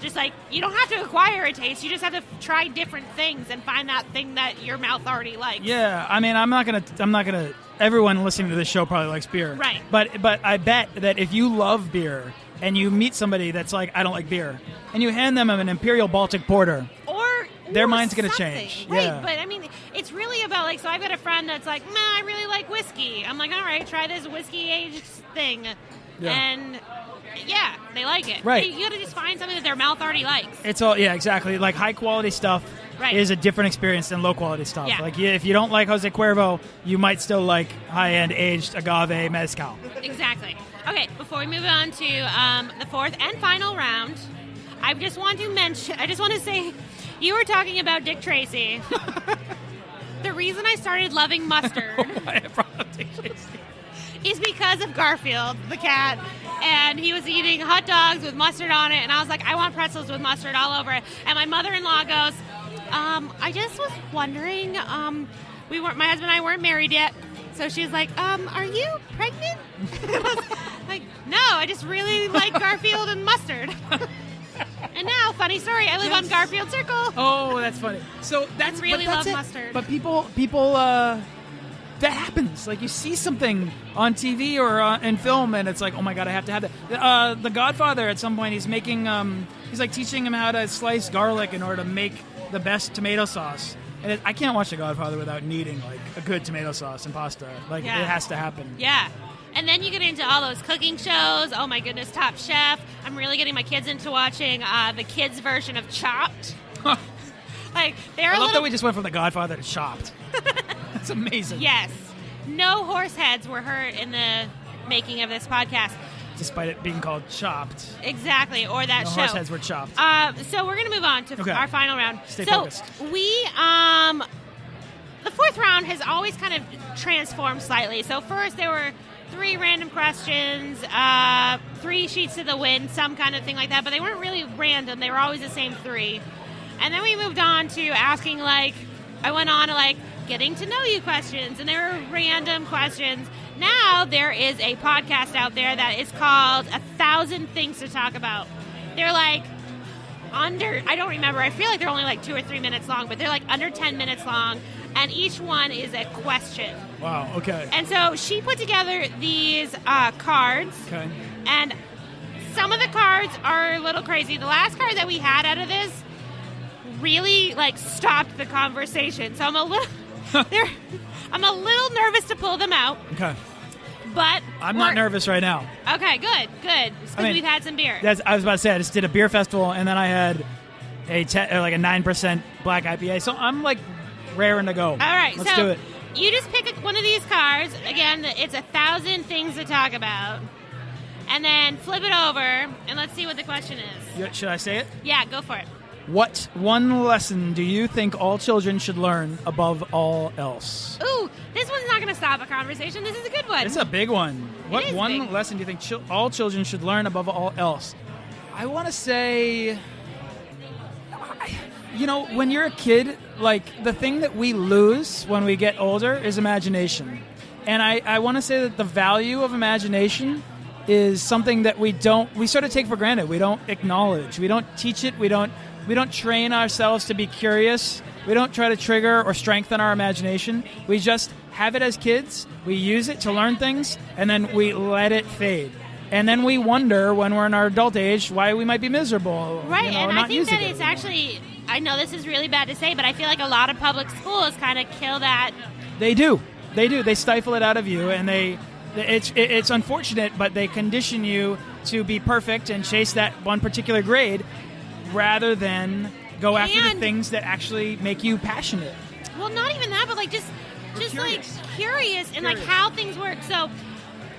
just, like, you don't have to acquire a taste. You just have to try different things and find that thing that your mouth already likes. Yeah, I mean, I'm not gonna. Everyone listening to this show probably likes beer, right? But I bet that if you love beer and you meet somebody that's like, I don't like beer, and you hand them an Imperial Baltic Porter, their mind's gonna change, right? Yeah. But I mean, it's really about, like, so I've got a friend that's like, nah, I really like whiskey. I'm like, all right, try this whiskey aged thing, and. Yeah, they like it. Right. You gotta just find something that their mouth already likes. It's all, exactly. Like, high quality stuff is a different experience than low quality stuff. Yeah. Like, if you don't like Jose Cuervo, you might still like high end aged agave mezcal. Exactly. Okay, before we move on to the fourth and final round, I just want to say, you were talking about Dick Tracy. The reason I started loving mustard is because of Garfield, the cat. And he was eating hot dogs with mustard on it, and I was like, I want pretzels with mustard all over it. And my mother-in-law goes, I just was wondering, my husband and I weren't married yet, so she's like, are you pregnant? And I was like, no, I just really like Garfield and mustard. And now, funny story, I live on Garfield Circle. Oh, that's funny. So that's really love mustard. But people. That happens. Like, you see something on TV or in film, and it's like, oh my god, I have to have that. The Godfather, at some point, he's making, he's like teaching him how to slice garlic in order to make the best tomato sauce. And I can't watch The Godfather without needing, like, a good tomato sauce and pasta. Like, it has to happen. Yeah. And then you get into all those cooking shows. Oh my goodness, Top Chef. I'm really getting my kids into watching the kids' version of Chopped. Like, I love that we just went from The Godfather to Chopped. That's amazing. Yes. No horse heads were hurt in the making of this podcast. Despite it being called Chopped. Exactly, or that show. Horse heads were chopped. So we're going to move on to our final round. Stay focused. The fourth round has always kind of transformed slightly. So first there were 3 random questions, 3 sheets to the wind, some kind of thing like that, but they weren't really random. They were always the same 3. And then we moved on to asking, like, I went on to, like, getting to know you questions, and there were random questions. Now there is a podcast out there that is called 1,000 Things to Talk About. They're like I don't remember, I feel like they're only like 2 or 3 minutes long, but they're like under 10 minutes long, and each one is a question. Wow, okay. And so she put together these cards, okay, and some of the cards are a little crazy. The last card that we had out of this really, like, stopped the conversation, so I'm a little nervous to pull them out. Okay. But I'm not nervous right now. Okay, good. Because we've had some beer. I was about to say, I just did a beer festival, and then I had a 9% black IPA, so I'm, like, raring to go. All right, let's do it. You just pick one of these cards. Again, it's 1,000 things to talk about. And then flip it over, and let's see what the question is. Should I say it? Yeah, go for it. What one lesson do you think all children should learn above all else? Ooh, this one's not going to stop a conversation. This is a good one. It's a big one. What one big. lesson do you think all children should learn above all else? I want to say, when you're a kid, like, the thing that we lose when we get older is imagination. And I want to say that the value of imagination is something that we sort of take for granted. We don't acknowledge. We don't teach it. We don't train ourselves to be curious. We don't try to trigger or strengthen our imagination. We just have it as kids. We use it to learn things, and then we let it fade. And then we wonder when we're in our adult age why we might be miserable. Right, and I think that it's anymore. actually, I know this is really bad to say, but I feel like a lot of public schools kind of kill that. They do. They stifle it out of you, and it's unfortunate, but they condition you to be perfect and chase that one particular grade, rather than go after the things that actually make you passionate. Well, not even that, but like just curious and like how things work. So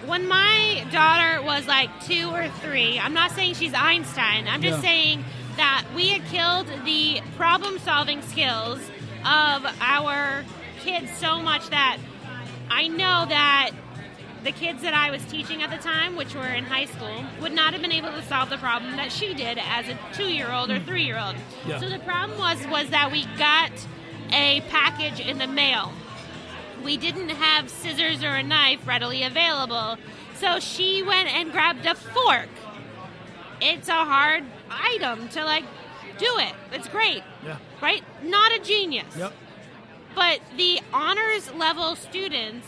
when my daughter was like 2 or 3, I'm not saying she's Einstein. I'm just saying that we had killed the problem-solving skills of our kids so much that I know that the kids that I was teaching at the time, which were in high school, would not have been able to solve the problem that she did as a 2-year-old or 3-year-old. Yeah. So the problem was that we got a package in the mail we didn't have scissors or a knife readily available. So she went and grabbed a fork. It's a hard item to, like, do it. It's great. Yeah. Right? Not a genius. Yep. But the honors level students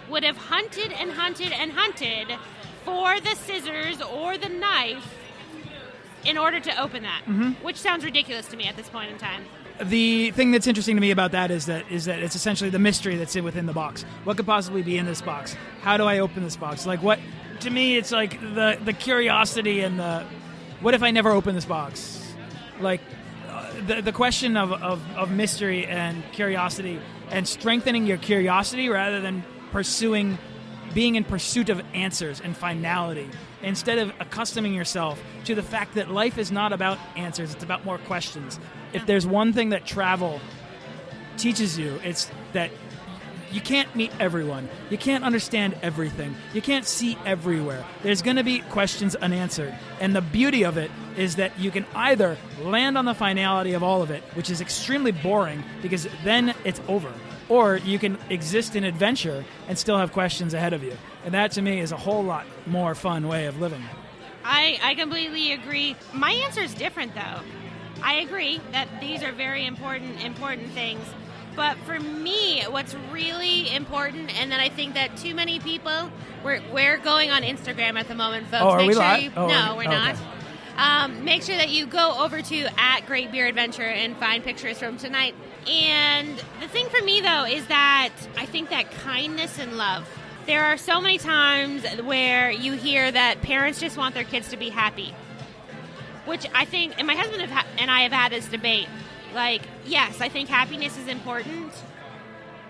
would have hunted and hunted and hunted for the scissors or the knife in order to open that, which sounds ridiculous to me at this point in time. The thing that's interesting to me about that is that it's essentially the mystery that's within the box. What could possibly be in this box? How do I open this box? Like, what? To me, it's like the curiosity and the what if I never open this box? Like the question of mystery and curiosity and strengthening your curiosity rather than being in pursuit of answers and finality, instead of accustoming yourself to the fact that life is not about answers, it's about more questions. If there's one thing that travel teaches you, it's that you can't meet everyone. You can't understand everything. You can't see everywhere. There's going to be questions unanswered. And the beauty of it is that you can either land on the finality of all of it, which is extremely boring because then it's over, or you can exist in adventure and still have questions ahead of you. And that, to me, is a whole lot more fun way of living. I completely agree. My answer is different, though. I agree that these are very important things. But for me, what's really important, and then I think that too many people, we're going on Instagram at the moment, folks. Oh, are we live? live? No, we're not. Okay. Make sure that you go over to @GreatBeerAdventure and find pictures from tonight. And the thing for me, though, is that I think that kindness and love. There are so many times where you hear that parents just want their kids to be happy, which I think, and my husband and I have had this debate. Like, yes, I think happiness is important,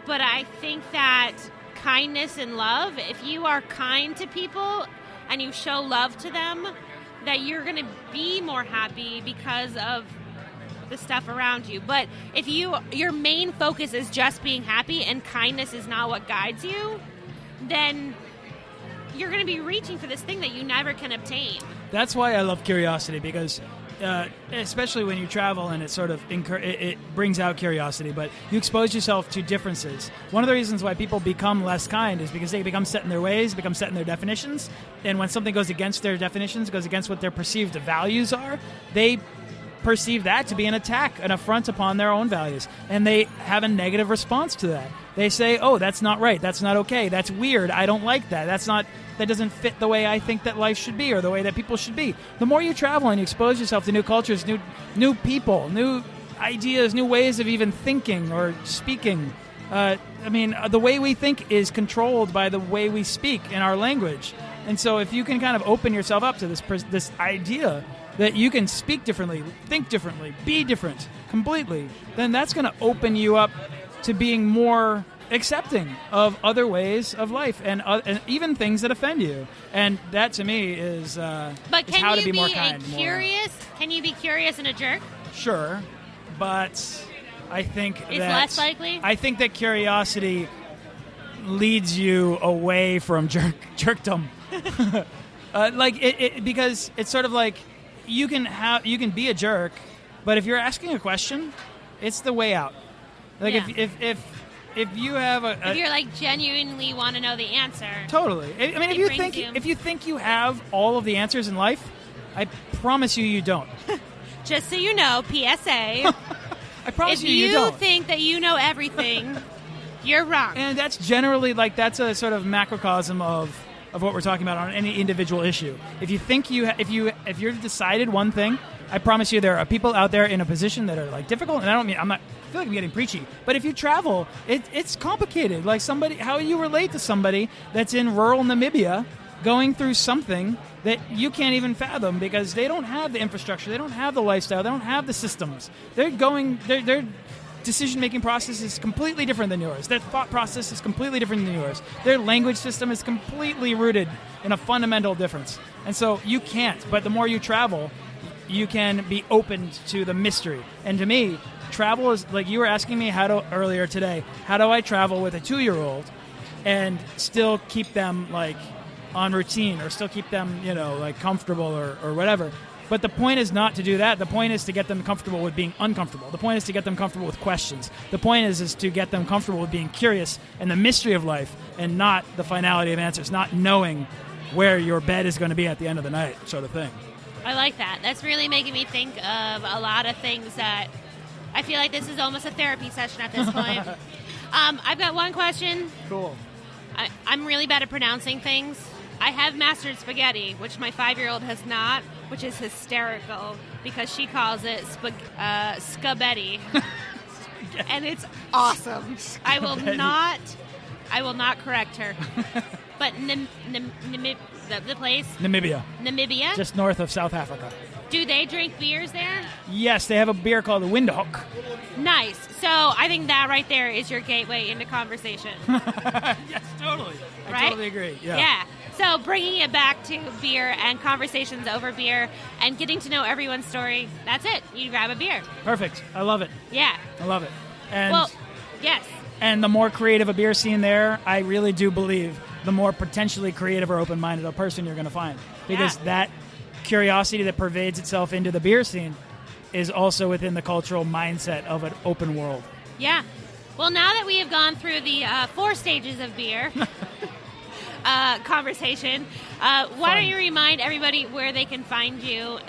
but I think that kindness and love, if you are kind to people and you show love to them, that you're going to be more happy because of the stuff around you. But if your main focus is just being happy and kindness is not what guides you, then you're going to be reaching for this thing that you never can obtain. That's why I love curiosity, because especially when you travel and it sort of it brings out curiosity, but you expose yourself to differences. One of the reasons why people become less kind is because they become set in their ways, become set in their definitions, and when something goes against their definitions, goes against what their perceived values are, they perceive that to be an attack, an affront upon their own values, and they have a negative response to that. They say, oh, that's not right, that's not okay, that's weird, I don't like that, that doesn't fit the way I think that life should be or the way that people should be. The more you travel and you expose yourself to new cultures, new people, new ideas, new ways of even thinking or speaking. The way we think is controlled by the way we speak in our language. And so if you can kind of open yourself up to this idea that you can speak differently, think differently, be different completely, then that's going to open you up to being more accepting of other ways of life and even things that offend you. And that, to me, is how to be more kind. Can you be curious and a jerk? Sure, but I think it's less likely. I think that curiosity leads you away from jerkdom. Because it's sort of like you can be a jerk, but if you're asking a question, it's the way out. Like if you have if you're like genuinely want to know the answer. Totally. I mean, if you think you have all of the answers in life, I promise you don't. Just so you know, PSA. I promise you If don't. you think that you know everything, you're wrong. And that's generally that's a sort of macrocosm of what we're talking about on any individual issue. If you think if you're decided one thing, I promise you there are people out there in a position that are like difficult, and I feel like I'm getting preachy, but if you travel, it's complicated. Like how you relate to somebody that's in rural Namibia going through something that you can't even fathom because they don't have the infrastructure, they don't have the lifestyle, they don't have the systems. Their decision-making process is completely different than yours. Their thought process is completely different than yours. Their language system is completely rooted in a fundamental difference. And so you can't, but the more you travel, you can be opened to the mystery. And to me, travel is, like you were asking me earlier today, how do I travel with a 2-year-old and still keep them like on routine or still keep them, comfortable or whatever? But the point is not to do that. The point is to get them comfortable with being uncomfortable. The point is to get them comfortable with questions. The point is to get them comfortable with being curious and the mystery of life and not the finality of answers, not knowing where your bed is going to be at the end of the night, sort of thing. I like that. That's really making me think of a lot of things that I feel like this is almost a therapy session at this point. I've got one question. Cool. I'm really bad at pronouncing things. I have mastered spaghetti, which my 5-year-old has not, which is hysterical because she calls it scabetti. And it's awesome. I will not correct her. But the place? Namibia. Just north of South Africa. Do they drink beers there? Yes, they have a beer called the Windhoek. Nice. So I think that right there is your gateway into conversation. Yes, totally. Right? I totally agree. Yeah. So bringing it back to beer and conversations over beer and getting to know everyone's story, that's it. You grab a beer. Perfect. I love it. Yeah. I love it. And well, yes. And the more creative a beer scene there, I really do believe the more potentially creative or open-minded a person you're going to find. Because that curiosity that pervades itself into the beer scene is also within the cultural mindset of an open world. Yeah. Well, now that we have gone through the 4 stages of beer conversation, why don't you remind everybody where they can find you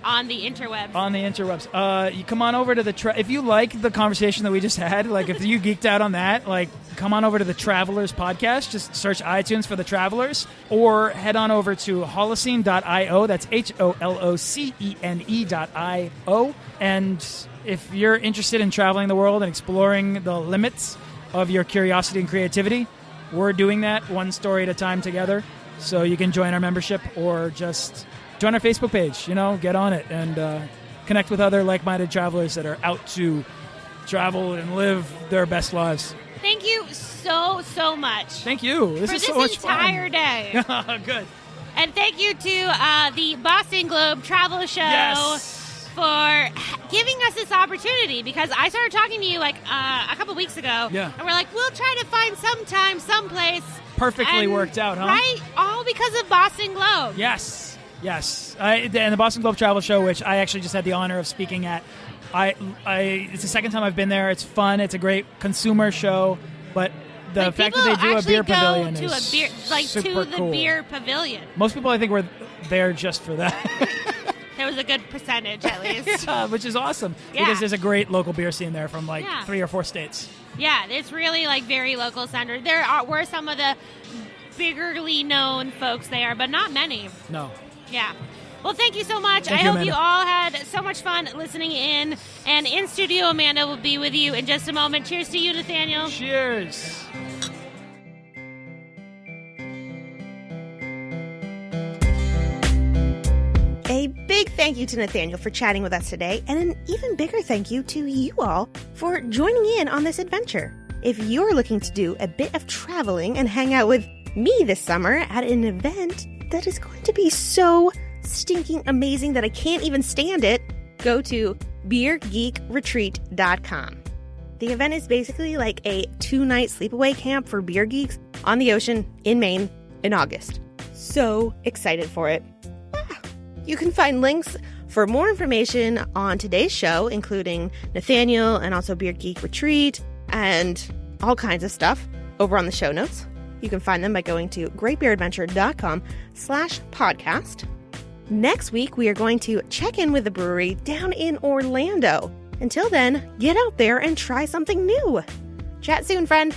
on the interwebs? On the interwebs. You come on over to if you like the conversation that we just had, like if you geeked out on that, like come on over to the Travelers podcast. Just search iTunes for the Travelers, or head on over to holocene.io. That's HOLOCENE.io. And if you're interested in traveling the world and exploring the limits of your curiosity and creativity, we're doing that one story at a time together. So you can join our membership or just join our Facebook page, get on it and connect with other like-minded travelers that are out to travel and live their best lives. Thank you so much. Thank you. This is so much fun. For this entire day. Good. And thank you to the Boston Globe Travel Show for giving us this opportunity, because I started talking to you like a couple weeks ago. Yeah. And we're like, we'll try to find sometime, someplace. Perfectly worked out, huh? Right? All because of Boston Globe. Yes. And the Boston Globe Travel Show, which I actually just had the honor of speaking at, it's the second time I've been there. It's fun. It's a great consumer show, but the fact that they do a beer pavilion is super cool. Beer pavilion. Most people, I think, were there just for that. There was a good percentage, at least. Yeah, which is awesome, because there's a great local beer scene there from 3 or 4 states. Yeah, it's really very local centered. There were some of the biggerly known folks there, but not many. No. Yeah. Well, thank you so much. Thank you, hope you all had so much fun listening in. And in studio, Amanda will be with you in just a moment. Cheers to you, Nathaniel. Cheers. A big thank you to Nathaniel for chatting with us today, and an even bigger thank you to you all for joining in on this adventure. If you're looking to do a bit of traveling and hang out with me this summer at an event that is going to be so stinking amazing that I can't even stand it, go to beergeekretreat.com. The event is basically like a 2-night sleepaway camp for beer geeks on the ocean in Maine in August. So excited for it. You can find links for more information on today's show, including Nathaniel and also Beer Geek Retreat and all kinds of stuff over on the show notes. You can find them by going to greatbeeradventure.com/podcast. Next week, we are going to check in with the brewery down in Orlando. Until then, get out there and try something new. Chat soon, friend.